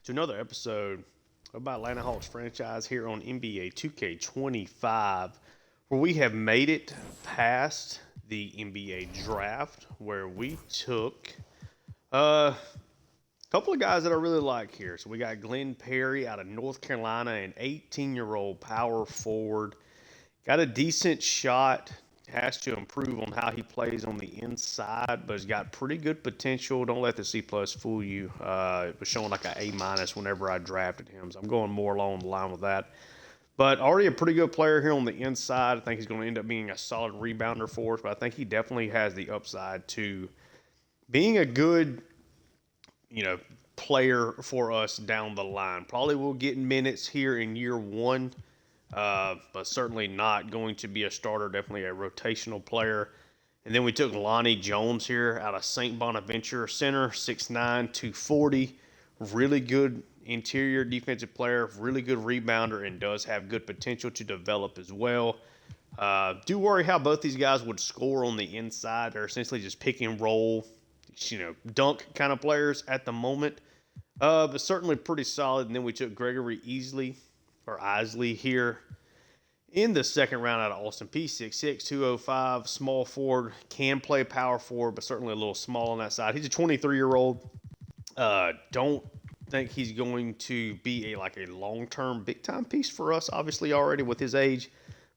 to another episode about Atlanta Hawks franchise here on NBA 2K25, where we have made it past the NBA draft, where we took a couple of guys that I really like here. So we got Glenn Perry out of North Carolina, an 18-year-old power forward. Got a decent shot. Has to improve on how he plays on the inside, but has got pretty good potential. Don't let the C plus fool you. It was showing like an A minus whenever I drafted him, so I'm going more along the line with that. But already a pretty good player here on the inside. I think he's going to end up being a solid rebounder for us, but I think he definitely has the upside to being a good, player for us down the line. Probably will get minutes here in year one. But certainly not going to be a starter, definitely a rotational player. And then we took Lonnie Jones here out of St. Bonaventure, center, 6'9", 240. Really good interior defensive player, really good rebounder, and does have good potential to develop as well. Do worry how both these guys would score on the inside. They're essentially just pick and roll, dunk kind of players at the moment. But certainly pretty solid. And then we took Gregory Isley here in the second round out of Austin Peay. 6'6", 205, small forward, can play power forward, but certainly a little small on that side. He's a 23-year-old. Don't think he's going to be a long-term big-time piece for us, obviously already with his age,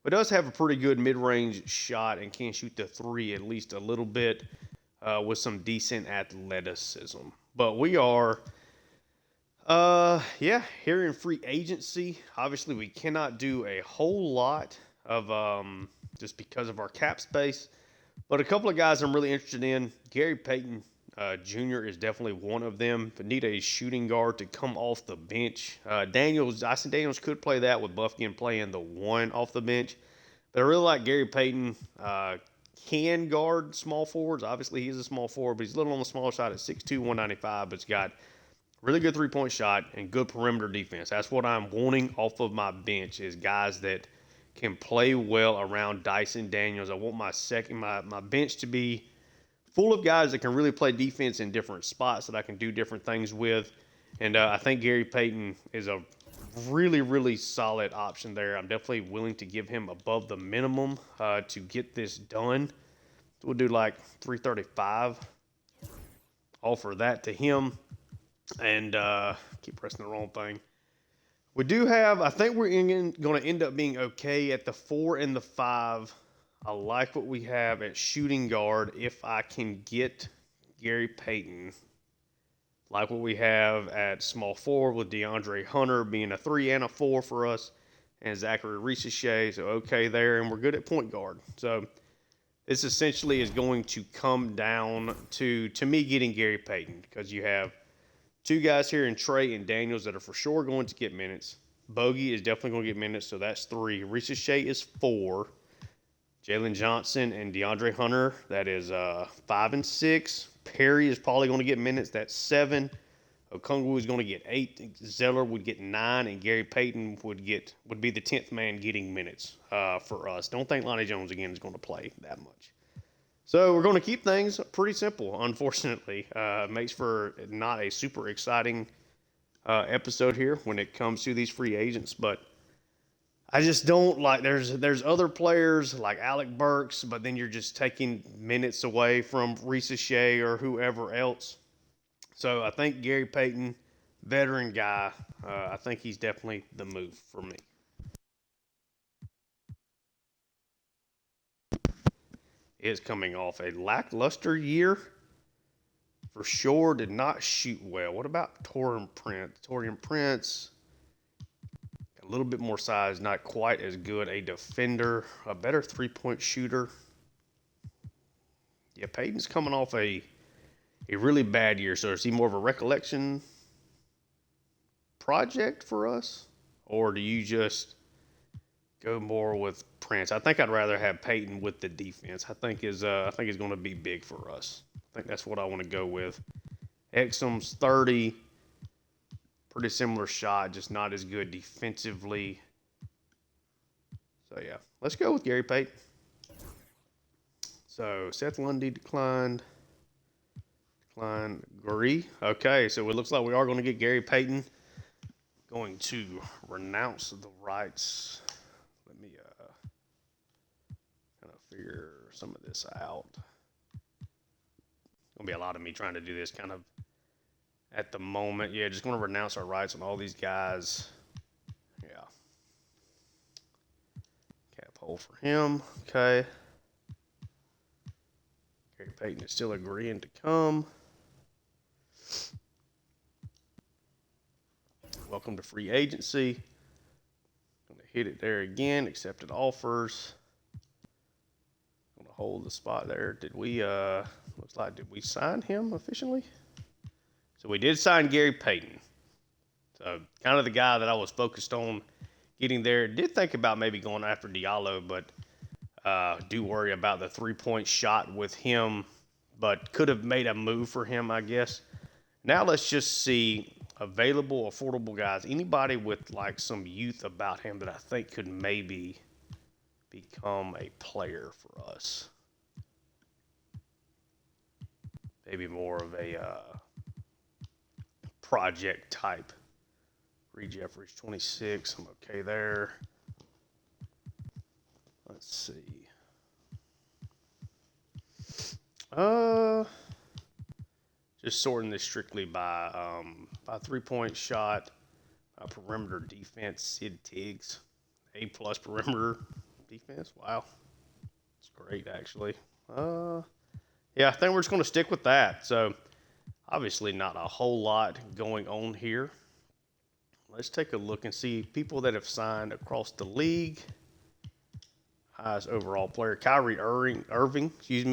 but does have a pretty good mid-range shot and can shoot the three at least a little bit with some decent athleticism. But we are here in free agency. Obviously, we cannot do a whole lot of just because of our cap space. But a couple of guys I'm really interested in. Gary Payton Jr. is definitely one of them. But need a shooting guard to come off the bench. Dyson Daniels could play that with Buffkin playing the one off the bench. But I really like Gary Payton. Can guard small forwards. Obviously, he's a small forward, but he's a little on the smaller side at 6'2", 195. But he's got really good three-point shot and good perimeter defense. That's what I'm wanting off of my bench is guys that can play well around Dyson Daniels. I want my bench to be full of guys that can really play defense in different spots that I can do different things with. And I think Gary Payton is a really, really solid option there. I'm definitely willing to give him above the minimum to get this done. We'll do like 335. Offer that to him. And keep pressing the wrong thing. We do have, I think we're going to end up being okay at the 4 and the 5. I like what we have at shooting guard if I can get Gary Payton. Like what we have at small forward with DeAndre Hunter being a 3 and a 4 for us. And Zachary Ricochet, so okay there. And we're good at point guard. So this essentially is going to come down to me getting Gary Payton. Because you have two guys here in Trey and Daniels that are for sure going to get minutes. Bogey is definitely going to get minutes, so that's 3. Ricochet is 4. Jalen Johnson and DeAndre Hunter, that is 5 and 6. Perry is probably going to get minutes, that's 7. Okongwu is going to get 8. Zeller would get 9, and Gary Payton would be the 10th man getting minutes for us. Don't think Lonnie Jones again is going to play that much. So we're going to keep things pretty simple, unfortunately. Makes for not a super exciting episode here when it comes to these free agents. But I just don't like, there's other players like Alec Burks, but then you're just taking minutes away from Ricochet or whoever else. So I think Gary Payton, veteran guy, I think he's definitely the move for me. Is coming off a lackluster year. For sure, did not shoot well. What about Taurean Prince? Taurean Prince, a little bit more size, not quite as good a defender, a better three-point shooter. Yeah, Payton's coming off a really bad year. So is he more of a recollection project for us? Or do you just go more with Prince? I think I'd rather have Payton with the defense. I think is going to be big for us. I think that's what I want to go with. Exum's 30, pretty similar shot, just not as good defensively. So yeah, let's go with Gary Payton. So Seth Lundy declined Klein, Gary. Okay, so it looks like we are going to get Gary Payton. Going to renounce the rights. Let me kind of figure some of this out. Gonna be a lot of me trying to do this kind of at the moment. Yeah, just going to renounce our rights on all these guys. Yeah. Cap hole for him. Okay. Gary Payton is still agreeing to come. Welcome to free agency. Going to hit it there again. Accepted offers. Going to hold the spot there. Did we, looks like, did we sign him officially? So we did sign Gary Payton. So kind of the guy that I was focused on getting there. Did think about maybe going after Diallo, but do worry about the three-point shot with him. But could have made a move for him, I guess. Now let's just see available, affordable guys. Anybody with like some youth about him that I think could maybe become a player for us. Maybe more of a project type. Reed Jeffries, 26. I'm okay there. Let's see. Just sorting this strictly by three-point shot, perimeter defense. Sid Tiggs, A+ perimeter defense. Wow, it's great actually. Yeah, I think we're just going to stick with that. So obviously not a whole lot going on here. Let's take a look and see people that have signed across the league. Highest overall player, Kyrie Irving,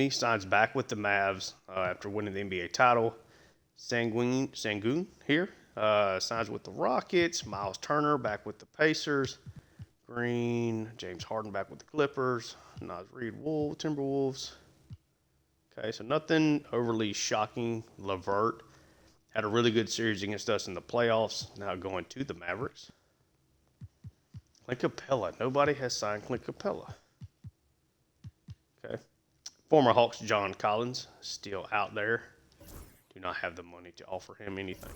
signs back with the Mavs after winning the NBA title. Sangoon here signs with the Rockets. Miles Turner back with the Pacers. Green, James Harden back with the Clippers. Naz Reid, Timberwolves. Okay, so nothing overly shocking. LeVert had a really good series against us in the playoffs. Now going to the Mavericks. Clint Capella. Nobody has signed Clint Capella. Okay. Former Hawks John Collins still out there. Do not have the money to offer him anything.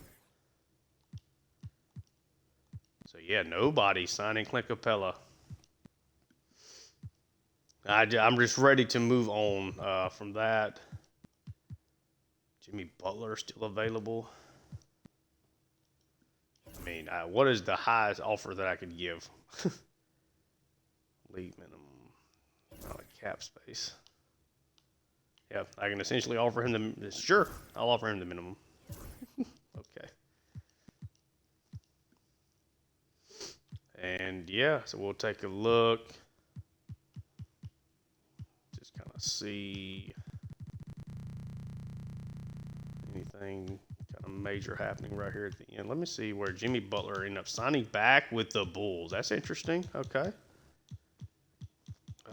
So, yeah, nobody signing Clint Capella. I'm just ready to move on from that. Jimmy Butler still available. I mean, what is the highest offer that I could give? League minimum. Not a cap space. Yeah, I can essentially offer him the... Sure, I'll offer him the minimum. Okay. And, yeah, so we'll take a look. Just kind of see anything kind of major happening right here at the end. Let me see where Jimmy Butler ended up signing back with the Bulls. That's interesting. Okay.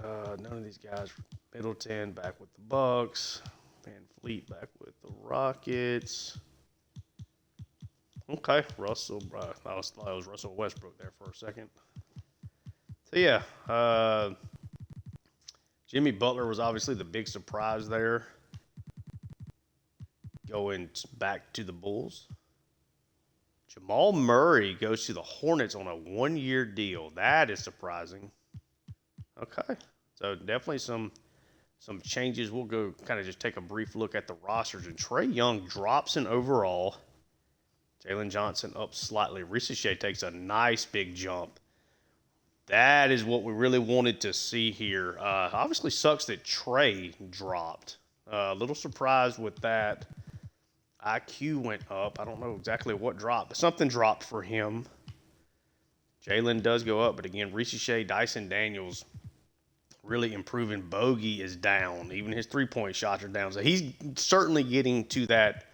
None of these guys. Middleton back with the Bucks. Van Fleet back with the Rockets. Okay, Russell. I thought it was Russell Westbrook there for a second. So yeah, Jimmy Butler was obviously the big surprise there. Going back to the Bulls. Jamal Murray goes to the Hornets on a one-year deal. That is surprising. Okay, so definitely some changes. We'll go kind of just take a brief look at the rosters. And Trae Young drops in overall. Jalen Johnson up slightly. Ricochet takes a nice big jump. That is what we really wanted to see here. Obviously sucks that Trae dropped. A little surprised with that. IQ went up. I don't know exactly what dropped, but something dropped for him. Jalen does go up, but again, Ricochet, Dyson Daniels really improving. Bogey is down. Even his three-point shots are down. So he's certainly getting to that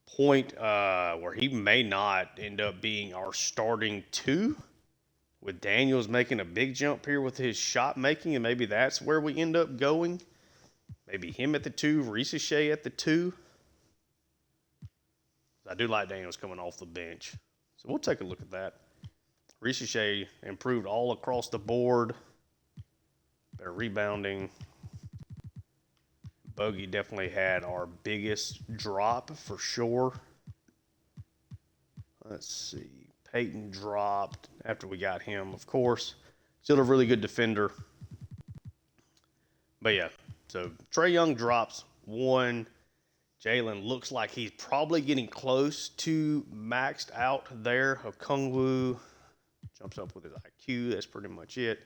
point where he may not end up being our starting two, with Daniels making a big jump here with his shot making, and maybe that's where we end up going. Maybe him at the two, Ricochet at the two. I do like Daniels coming off the bench. So we'll take a look at that. Ricochet improved all across the board. Better rebounding. Bogey definitely had our biggest drop for sure. Let's see. Peyton dropped after we got him, of course. Still a really good defender. But yeah, so Trae Young drops one. Jalen looks like he's probably getting close to maxed out there. Okongwu jumps up with his IQ. That's pretty much it.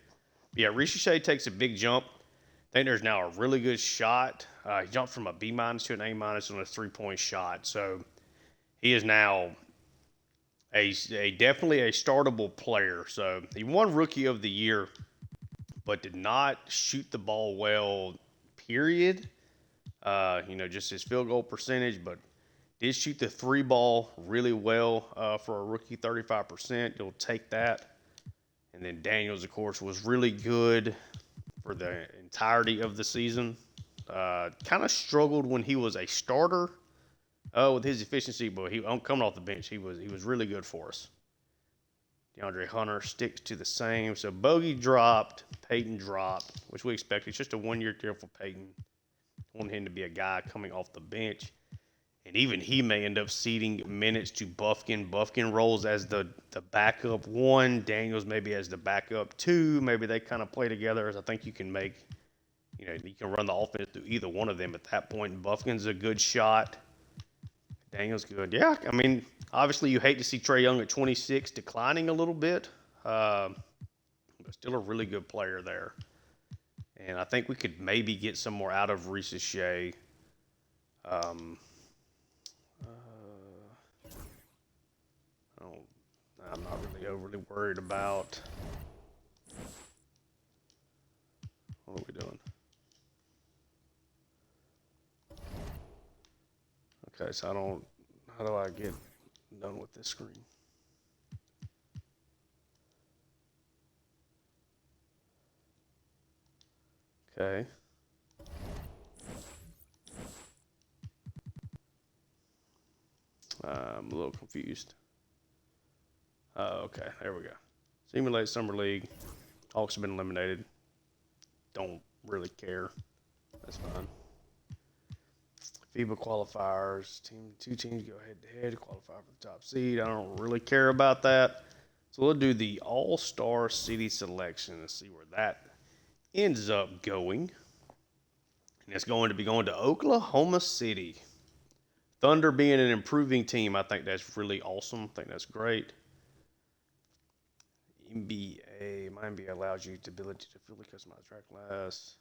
But yeah, Ricochet takes a big jump. I think there's now a really good shot. He jumped from a B minus to an A minus on a 3-point shot. So he is now a definitely a startable player. So he won Rookie of the Year, but did not shoot the ball well, period. Just his field goal percentage, but did shoot the three ball really well for a rookie, 35%. You'll take that. And then Daniels, of course, was really good for the entirety of the season. Kind of struggled when he was a starter with his efficiency, but coming off the bench, he was really good for us. DeAndre Hunter sticks to the same. So Bogey dropped, Peyton dropped, which we expected. It's just a one-year deal for Peyton. Want him to be a guy coming off the bench. And even he may end up ceding minutes to Buffkin. Buffkin rolls as the backup one. Daniels maybe as the backup two. Maybe they kind of play together, as I think you can make, you can run the offense through either one of them at that point. Buffkin's a good shot. Daniels good. Yeah, I mean, obviously you hate to see Trae Young at 26 declining a little bit. But still a really good player there. And I think we could maybe get some more out of Ricochet. I'm not really overly worried about. What are we doing? Okay, so how do I get done with this screen? Okay. I'm a little confused. Okay, there we go. Simulate Summer League. Hawks have been eliminated. Don't really care. That's fine. FIBA qualifiers. Two teams go head to head, qualify for the top seed. I don't really care about that. So we'll do the All-Star City selection and see where that ends up going. And it's going to be going to Oklahoma City. Thunder being an improving team, I think that's really awesome. I think that's great. MyNBA allows you the ability to fully customize track class.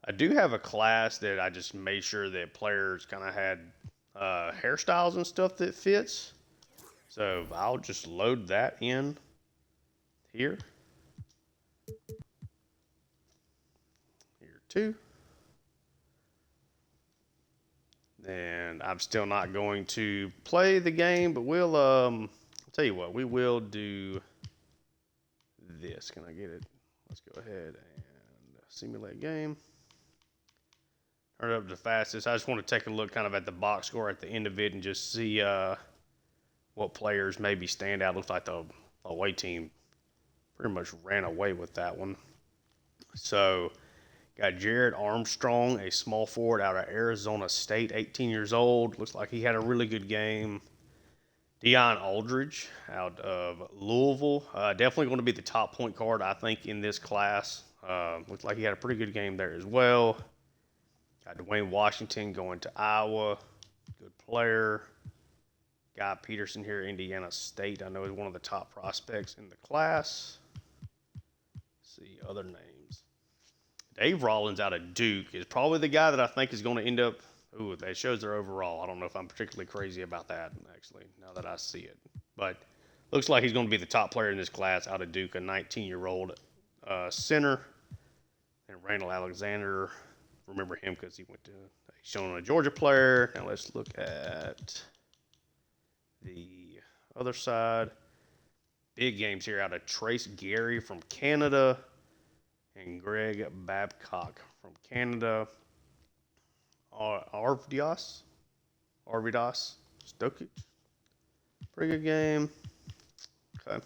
I do have a class that I just made sure that players kind of had hairstyles and stuff that fits. So I'll just load that in here. Here too. And I'm still not going to play the game, but we'll I'll tell you what, we will do this. Can I get it? Let's go ahead and simulate game. Turn it up to the fastest. I just want to take a look kind of at the box score at the end of it and just see what players maybe stand out. Looks like the away team pretty much ran away with that one. So got Jared Armstrong, a small forward out of Arizona State, 18 years old. Looks like he had a really good game. Deion Aldridge out of Louisville. Definitely going to be the top point guard, I think, in this class. Looks like he had a pretty good game there as well. Got Dwayne Washington going to Iowa. Good player. Guy Peterson here, Indiana State. I know he's one of the top prospects in the class. Let's see other names. Dave Rollins out of Duke is probably the guy that I think is going to end up. Ooh, that shows their overall. I don't know if I'm particularly crazy about that, actually, now that I see it. But looks like he's going to be the top player in this class out of Duke, a 19-year-old center. And Randall Alexander, remember him because he went to shown a Georgia player. Now let's look at the other side. Big games here out of Trace Gary from Canada and Greg Babcock from Canada. Arvidas Stokic. Pretty good game. Okay.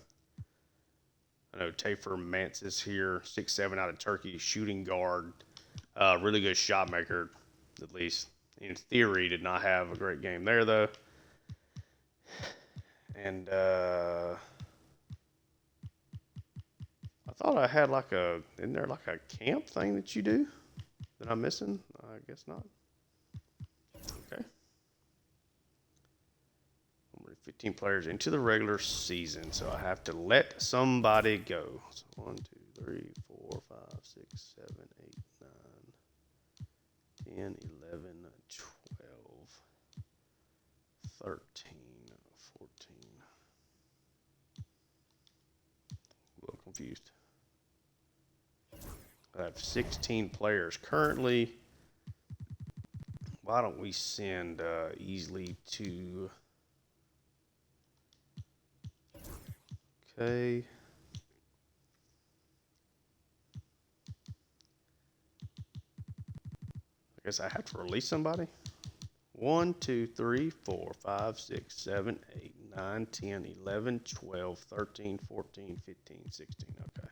I know Tafer Mance is here, 6'7" out of Turkey, shooting guard. Really good shot maker, at least in theory. Did not have a great game there though. And I thought I had isn't there like a camp thing that you do that I'm missing? I guess not. Okay. 15 players into the regular season, so I have to let somebody go. So 1, 2, 3, 4, 5, 6, 7, 8, 9, 10, 11, 12, 13, 14. A little confused. I have 16 players currently. Why don't we send easily to... Okay. I guess I have to release somebody. 1, 2, 3, 4, 5, 6, 7, 8, 9, 10, 11, 12, 13, 14, 15, 16. Okay.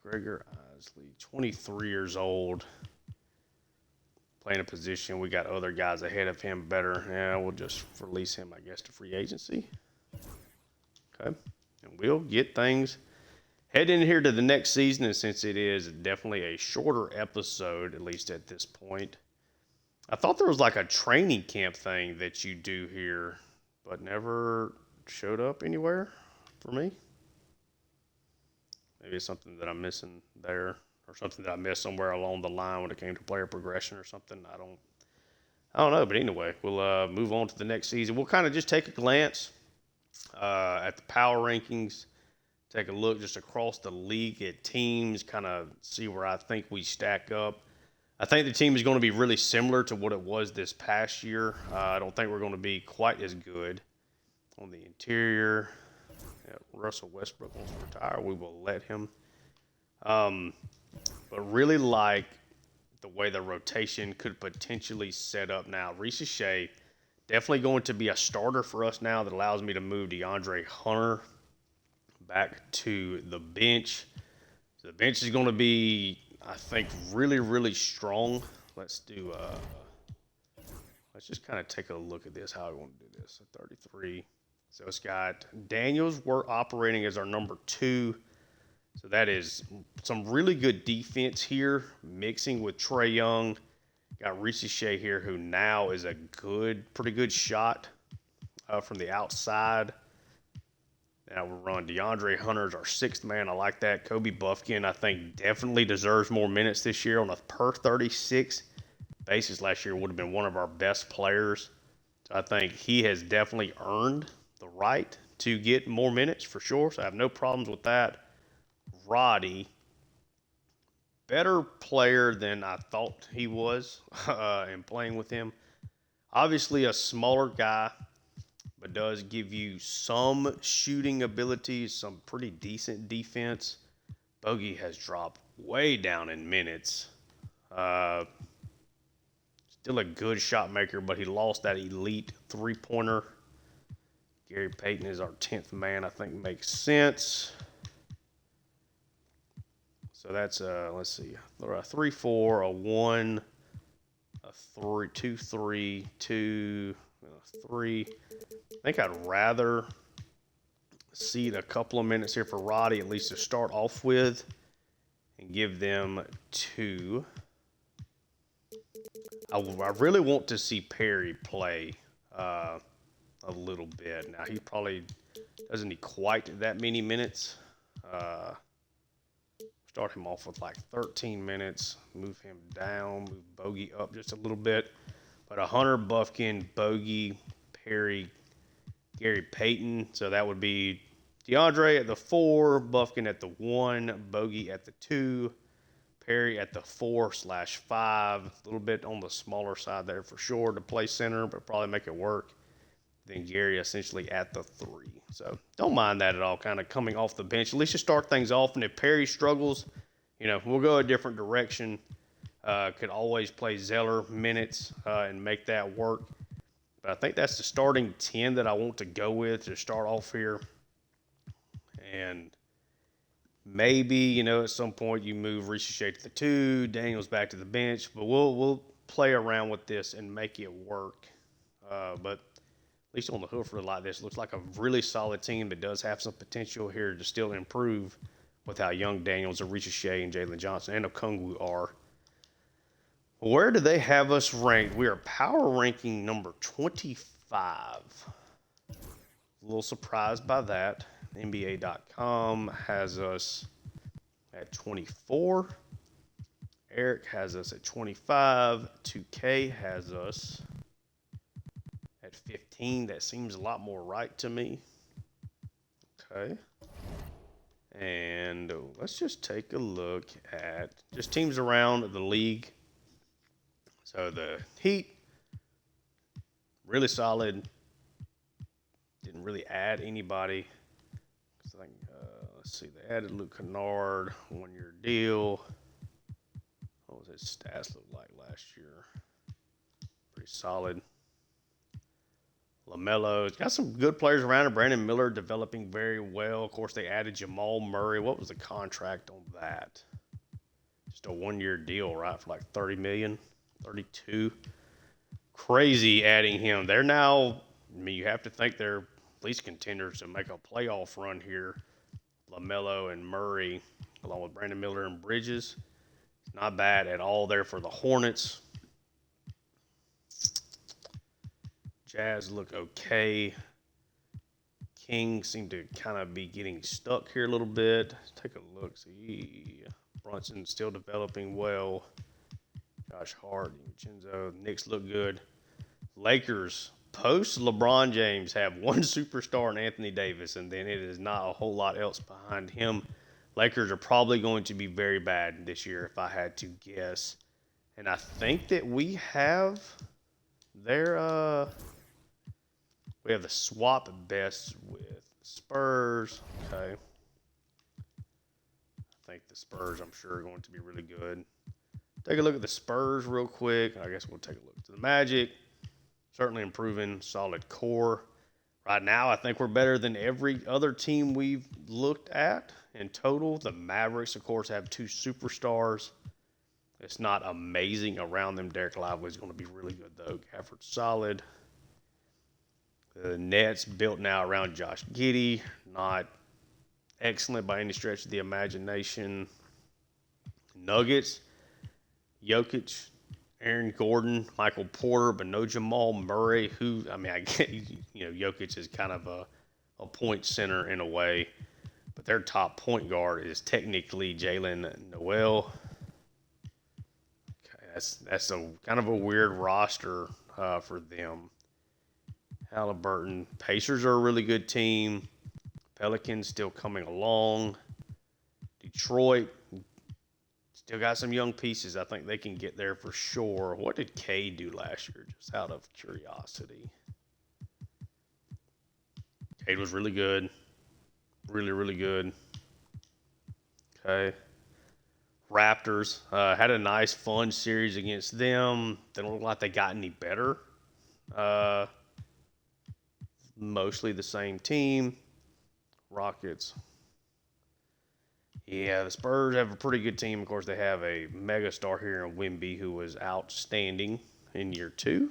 Gregor Isley, 23 years old. Playing a position. We got other guys ahead of him better. Yeah, we'll just release him, I guess, to free agency. Okay. And we'll get things heading here to the next season. And since it is definitely a shorter episode, at least at this point, I thought there was like a training camp thing that you do here, but never showed up anywhere for me. Maybe it's something that I'm missing there, or something that I missed somewhere along the line when it came to player progression or something. I don't know. But anyway, we'll move on to the next season. We'll kind of just take a glance at the power rankings, take a look just across the league at teams, kind of see where I think we stack up. I think the team is going to be really similar to what it was this past year. I don't think we're going to be quite as good on the interior. Yeah, Russell Westbrook wants to retire. We will let him. But really like the way the rotation could potentially set up now. Reese Shea definitely going to be a starter for us now that allows me to move DeAndre Hunter back to the bench. So the bench is going to be, I think, really, really strong. Let's just kind of take a look at this, how we want to do this. So 33. So it's got Daniels, we're operating as our number 2. So that is some really good defense here, mixing with Trae Young. Got Reese Shea here, who now is a pretty good shot from the outside. Now we're running DeAndre Hunter's our 6th man. I like that. Kobe Buffkin, I think, definitely deserves more minutes this year on a per 36 basis. Last year would have been one of our best players. So I think he has definitely earned the right to get more minutes for sure. So I have no problems with that. Roddy, better player than I thought he was in playing with him. Obviously a smaller guy, but does give you some shooting abilities, some pretty decent defense. Bogey has dropped way down in minutes. Still a good shot maker, but he lost that elite three-pointer. Gary Payton is our 10th man, I think makes sense. So that's, let's see, a 3-4, a 1, a 3, 2-3, 2, 3. I think I'd rather cede a couple of minutes here for Roddy, at least to start off with, and give them 2. I really want to see Perry play a little bit. Now, he probably doesn't need quite that many minutes. Start him off with like 13 minutes, move him down, move Bogey up just a little bit. But a Hunter, Buffkin, Bogey, Perry, Gary Payton. So that would be DeAndre at the 4, Buffkin at the 1, Bogey at the 2, Perry at the 4/5. A little bit on the smaller side there for sure to play center, but probably make it work. Then Gary essentially at the 3. So don't mind that at all, kind of coming off the bench. At least you start things off, and if Perry struggles, we'll go a different direction. Could always play Zeller minutes and make that work. But I think that's the starting 10 that I want to go with to start off here. And Maybe, at some point you move Ricochet to the 2, Daniels back to the bench, but we'll play around with this and make it work. But at least on the hook for like this, looks like a really solid team that does have some potential here to still improve with how young Daniels, Ricochet, and Jalen Johnson and Okongwu are. Where do they have us ranked? We are power ranking number 25. A little surprised by that. NBA.com has us at 24. Eric has us at 25. 2K has us at 15. That seems a lot more right to me. Okay. And let's just take a look at just teams around the league. So the Heat, really solid. Didn't really add anybody. Let's see, they added Luke Kennard, 1-year deal. What was his stats look like last year? Pretty solid. LaMelo's got some good players around him. Brandon Miller developing very well. Of course, they added Jamal Murray. What was the contract on that? Just a 1-year deal, right, for like $30 million, $32. Crazy adding him. They're now, you have to think they're at least contenders to make a playoff run here. LaMelo and Murray, along with Brandon Miller and Bridges. Not bad at all there for the Hornets. Jazz look okay. Kings seem to kind of be getting stuck here a little bit. Let's take a look. See, Brunson still developing well. Josh Hart, DiVincenzo. Knicks look good. Lakers, post LeBron James, have one superstar in Anthony Davis, and then it is not a whole lot else behind him. Lakers are probably going to be very bad this year if I had to guess. And I think that we have their we have the swap best with Spurs. Okay. I think the Spurs, I'm sure, are going to be really good. Take a look at the Spurs real quick. I guess we'll take a look at the Magic. Certainly improving, solid core. Right now, I think we're better than every other team we've looked at in total. The Mavericks, of course, have 2 superstars. It's not amazing around them. Derek Lively is going to be really good, though. Gafford's solid. The Nets built now around Josh Giddey. Not excellent by any stretch of the imagination. Nuggets, Jokic, Aaron Gordon, Michael Porter, but no Jamal Murray, who, I get, Jokic is kind of a point center in a way, but their top point guard is technically Jalen Noel. Okay, that's a kind of a weird roster for them. Halliburton, Pacers are a really good team. Pelicans still coming along. Detroit, still got some young pieces. I think they can get there for sure. What did K do last year, just out of curiosity? Cade was really good. Really, really good. Okay. Raptors had a nice, fun series against them. They don't look like they got any better. Mostly the same team. Rockets. Yeah, the Spurs have a pretty good team. Of course, they have a megastar here in Wemby who was outstanding in year 2.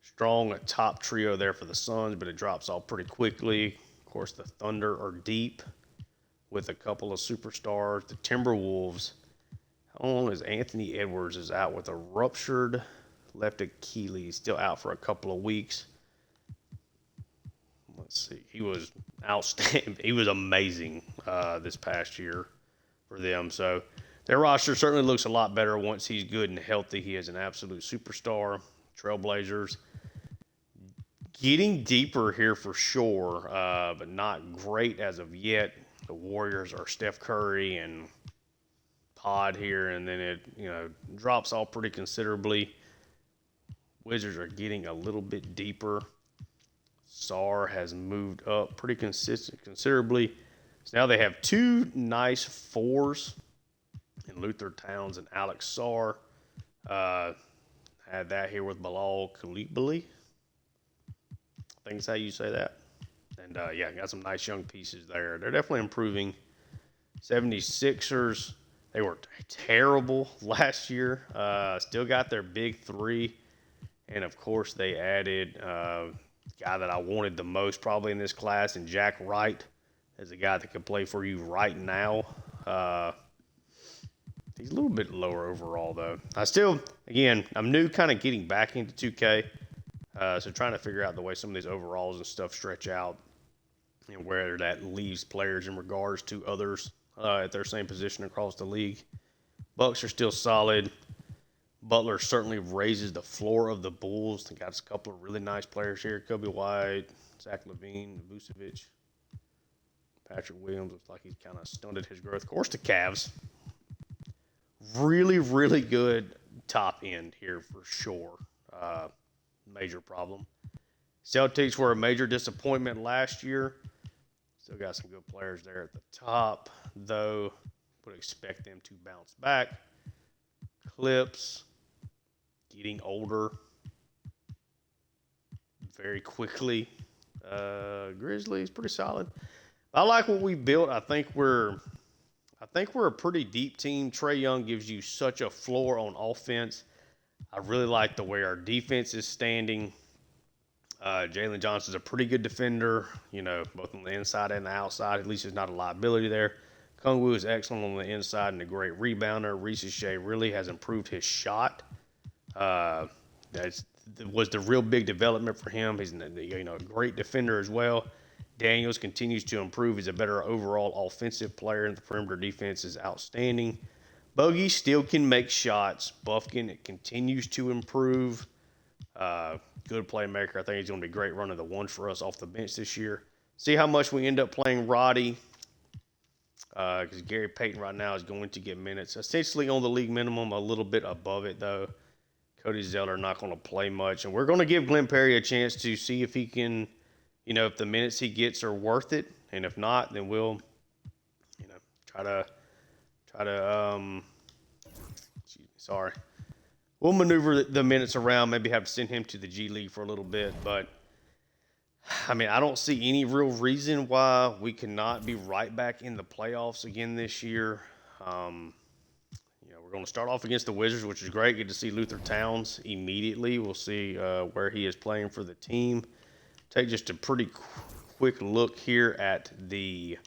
Strong top trio there for the Suns, but it drops off pretty quickly. Of course, the Thunder are deep with a couple of superstars. The Timberwolves, how long is Anthony Edwards is out with a ruptured left Achilles, still out for a couple of weeks. Let's see. He was outstanding. He was amazing this past year for them. So their roster certainly looks a lot better once he's good and healthy. He is an absolute superstar. Trailblazers getting deeper here for sure, but not great as of yet. The Warriors are Steph Curry and Pod here, and then it drops off pretty considerably. Wizards are getting a little bit deeper. Sar has moved up pretty considerably. So now they have 2 nice 4s in Luther Towns and Alex Sar. Had that here with Bilal Coulibaly. I think that's how you say that. And, yeah, got some nice young pieces there. They're definitely improving. 76ers, they were terrible last year. Still got their big three. And, of course, they added the guy that I wanted the most probably in this class, and Jack Wright as a guy that can play for you right now. He's a little bit lower overall, though. I'm new kind of getting back into 2K. So trying to figure out the way some of these overalls and stuff stretch out and where that leaves players in regards to others at their same position across the league. Bucks are still solid. Butler certainly raises the floor of the Bulls. They got a couple of really nice players here. Kobe White, Zach LaVine, Vucevic, Patrick Williams. Looks like he's kind of stunted his growth. Of course, the Cavs. Really, really good top end here for sure. Major problem. Celtics were a major disappointment last year. Still got some good players there at the top, though. Would expect them to bounce back. Clips getting older very quickly. Grizzlies pretty solid. I like what we built. I think we're a pretty deep team. Trae Young gives you such a floor on offense. I really like the way our defense is standing. Jalen Johnson's a pretty good defender, both on the inside and the outside. At least there's not a liability there. Kungwu is excellent on the inside and a great rebounder. Reece Shea really has improved his shot. That was the real big development for him. He's a great defender as well. Daniels continues to improve. He's a better overall offensive player, and the perimeter defense is outstanding. Bogey still can make shots. Buffkin continues to improve. Good playmaker. I think he's going to be a great runner the one for us off the bench this year. See how much we end up playing Roddy. Because Gary Payton right now is going to get minutes. Essentially on the league minimum, a little bit above it, though. Cody Zeller not going to play much. And we're going to give Glenn Perry a chance to see if he can, if the minutes he gets are worth it. And if not, then we'll, we'll maneuver the minutes around, maybe have to send him to the G League for a little bit. But, I don't see any real reason why we cannot be right back in the playoffs again this year. We're going to start off against the Wizards, which is great. Get to see Luther Towns immediately. We'll see where he is playing for the team. Take just a pretty quick look here at the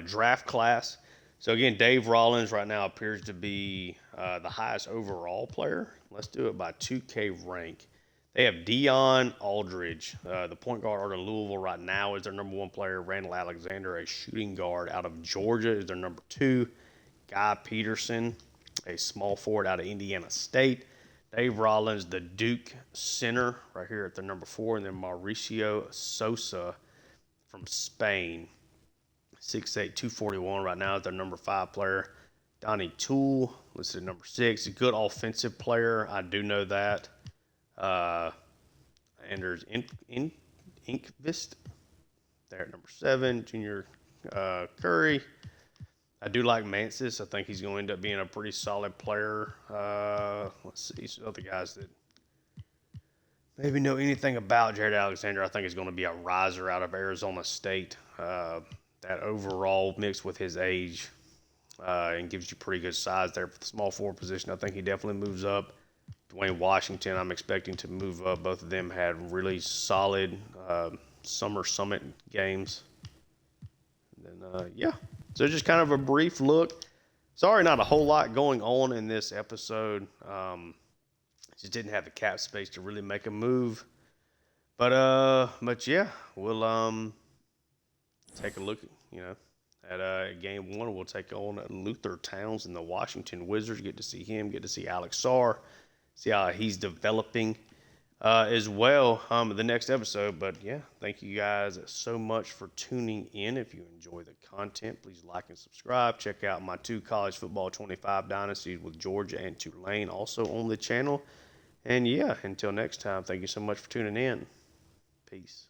draft class. So, again, Dave Rollins right now appears to be the highest overall player. Let's do it by 2K rank. They have Dion Aldridge, the point guard out of Louisville right now is their number one player. Randall Alexander, a shooting guard out of Georgia, is their number two. Guy Peterson, a small forward out of Indiana State. Dave Rollins, the Duke center, right here at the number four. And then Mauricio Sosa from Spain, 6'8", 241 right now is their number five player. Donnie Toole, listed at number six, a good offensive player. I do know that. Anders Inkvist there at number 7. Junior Curry. I do like Mansis. I think he's going to end up being a pretty solid player. Let's see some other guys that maybe know anything about Jared Alexander. I think he's going to be a riser out of Arizona State. That overall mixed with his age and gives you pretty good size there for the small forward position. I think he definitely moves up. Dwayne Washington, I'm expecting to move up. Both of them had really solid summer summit games. And then, so just kind of a brief look. Sorry, not a whole lot going on in this episode. Just didn't have the cap space to really make a move. But yeah, we'll take a look, at game one. We'll take on Luther Towns and the Washington Wizards. Get to see him, get to see Alex Sarr. See how he's developing as well the next episode. But, yeah, thank you guys so much for tuning in. If you enjoy the content, please like and subscribe. Check out my 2 college football 25 dynasties with Georgia and Tulane also on the channel. And, yeah, until next time, thank you so much for tuning in. Peace.